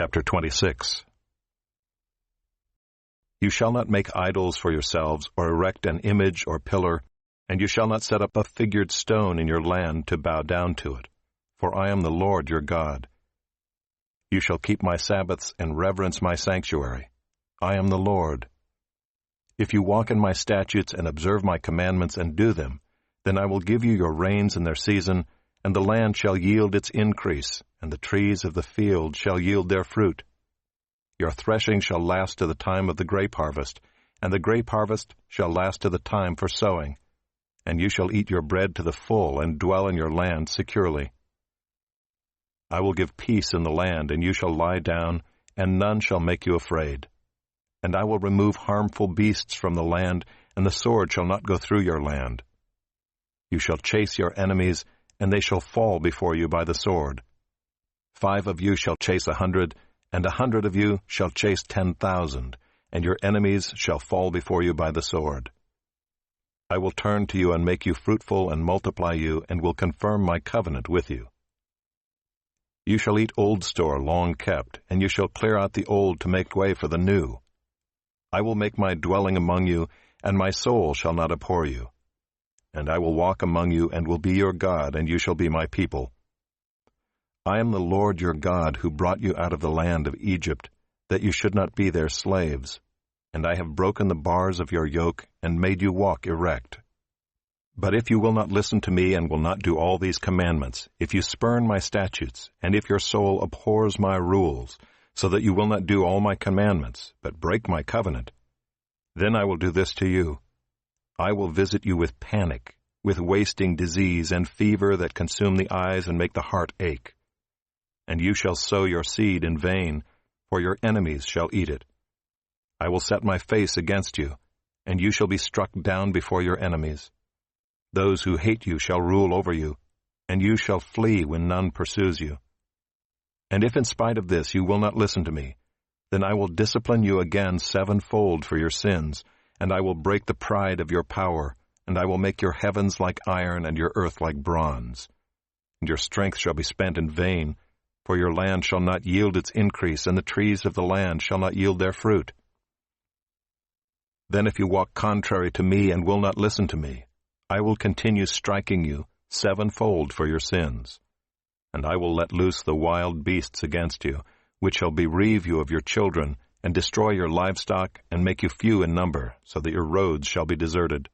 Chapter 26. You shall not make idols for yourselves, or erect an image or pillar, and you shall not set up a figured stone in your land to bow down to it, for I am the Lord your God. You shall keep my Sabbaths and reverence my sanctuary. I am the Lord. If you walk in my statutes and observe my commandments and do them, then I will give you your rains in their season, and the land shall yield its increase, and the trees of the field shall yield their fruit. Your threshing shall last to the time of the grape harvest, and the grape harvest shall last to the time for sowing, and you shall eat your bread to the full and dwell in your land securely. I will give peace in the land, and you shall lie down, and none shall make you afraid. And I will remove harmful beasts from the land, and the sword shall not go through your land. You shall chase your enemies, and they shall fall before you by the sword. 5 of you shall chase 100, and 100 of you shall chase 10,000, and your enemies shall fall before you by the sword. I will turn to you and make you fruitful and multiply you, and will confirm my covenant with you. You shall eat old store long kept, and you shall clear out the old to make way for the new. I will make my dwelling among you, and my soul shall not abhor you. And I will walk among you, and will be your God, and you shall be my people. I am the Lord your God, who brought you out of the land of Egypt, that you should not be their slaves. And I have broken the bars of your yoke, and made you walk erect. But if you will not listen to me, and will not do all these commandments, if you spurn my statutes, and if your soul abhors my rules, so that you will not do all my commandments, but break my covenant, then I will do this to you. I will visit you with panic, with wasting disease and fever that consume the eyes and make the heart ache. And you shall sow your seed in vain, for your enemies shall eat it. I will set my face against you, and you shall be struck down before your enemies. Those who hate you shall rule over you, and you shall flee when none pursues you. And if in spite of this you will not listen to me, then I will discipline you again 7-fold for your sins, and I will break the pride of your power, and I will make your heavens like iron and your earth like bronze. And your strength shall be spent in vain, for your land shall not yield its increase, and the trees of the land shall not yield their fruit. Then if you walk contrary to me and will not listen to me, I will continue striking you 7-fold for your sins. And I will let loose the wild beasts against you, which shall bereave you of your children, and destroy your livestock, and make you few in number, so that your roads shall be deserted.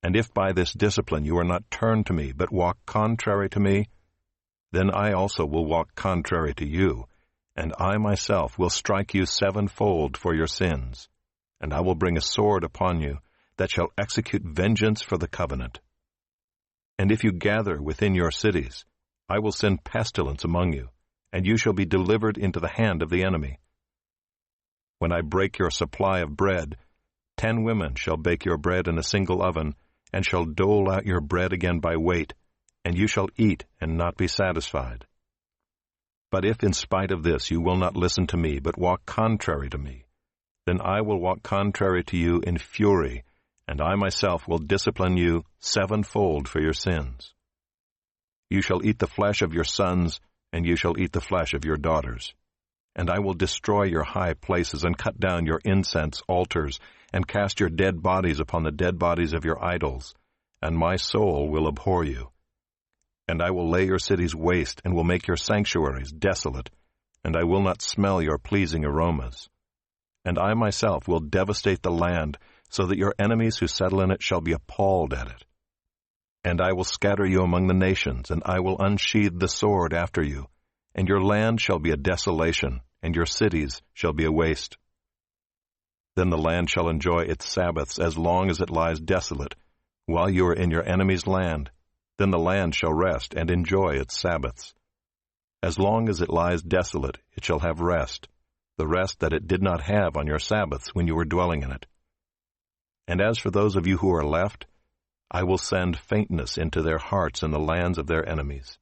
And if by this discipline you are not turned to me, but walk contrary to me, then I also will walk contrary to you, and I myself will strike you 7-fold for your sins. And I will bring a sword upon you, that shall execute vengeance for the covenant. And if you gather within your cities, I will send pestilence among you, and you shall be delivered into the hand of the enemy. When I break your supply of bread, 10 women shall bake your bread in a single oven, and shall dole out your bread again by weight, and you shall eat and not be satisfied. But if in spite of this you will not listen to me, but walk contrary to me, then I will walk contrary to you in fury, and I myself will discipline you 7-fold for your sins. You shall eat the flesh of your sons, and you shall eat the flesh of your daughters. And I will destroy your high places, and cut down your incense altars, and cast your dead bodies upon the dead bodies of your idols, and my soul will abhor you. And I will lay your cities waste, and will make your sanctuaries desolate, and I will not smell your pleasing aromas. And I myself will devastate the land, so that your enemies who settle in it shall be appalled at it. And I will scatter you among the nations, and I will unsheathe the sword after you, and your land shall be a desolation, and your cities shall be a waste. Then the land shall enjoy its Sabbaths as long as it lies desolate, while you are in your enemy's land. Then the land shall rest and enjoy its Sabbaths. As long as it lies desolate, it shall have rest, the rest that it did not have on your Sabbaths when you were dwelling in it. And as for those of you who are left, I will send faintness into their hearts in the lands of their enemies.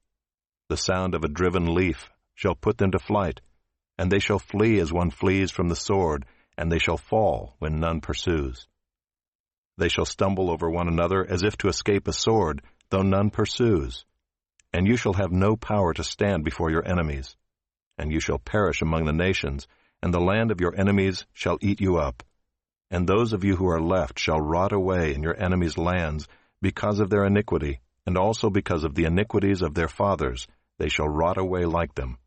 The sound of a driven leaf shall put them to flight, and they shall flee as one flees from the sword, and they shall fall when none pursues. They shall stumble over one another as if to escape a sword, though none pursues. And you shall have no power to stand before your enemies. and you shall perish among the nations, and the land of your enemies shall eat you up. And those of you who are left shall rot away in your enemies' lands because of their iniquity, and also because of the iniquities of their fathers, they shall rot away like them.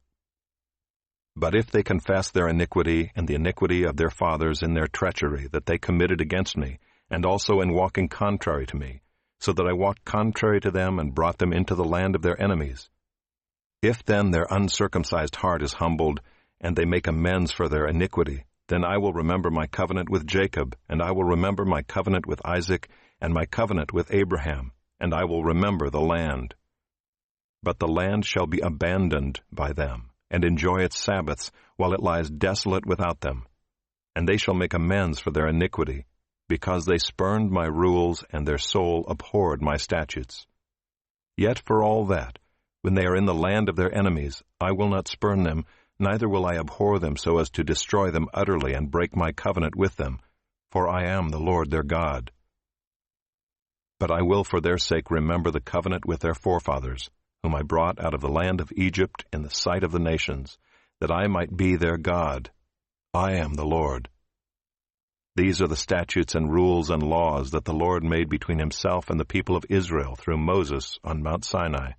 But if they confess their iniquity and the iniquity of their fathers in their treachery that they committed against me, and also in walking contrary to me, so that I walked contrary to them and brought them into the land of their enemies, if then their uncircumcised heart is humbled, and they make amends for their iniquity, then I will remember my covenant with Jacob, and I will remember my covenant with Isaac, and my covenant with Abraham, and I will remember the land. But the land shall be abandoned by them, and enjoy its Sabbaths, while it lies desolate without them. And they shall make amends for their iniquity, because they spurned my rules, and their soul abhorred my statutes. Yet for all that, when they are in the land of their enemies, I will not spurn them, neither will I abhor them so as to destroy them utterly and break my covenant with them, for I am the Lord their God. But I will for their sake remember the covenant with their forefathers, whom I brought out of the land of Egypt in the sight of the nations, that I might be their God. I am the Lord. These are the statutes and rules and laws that the Lord made between himself and the people of Israel through Moses on Mount Sinai.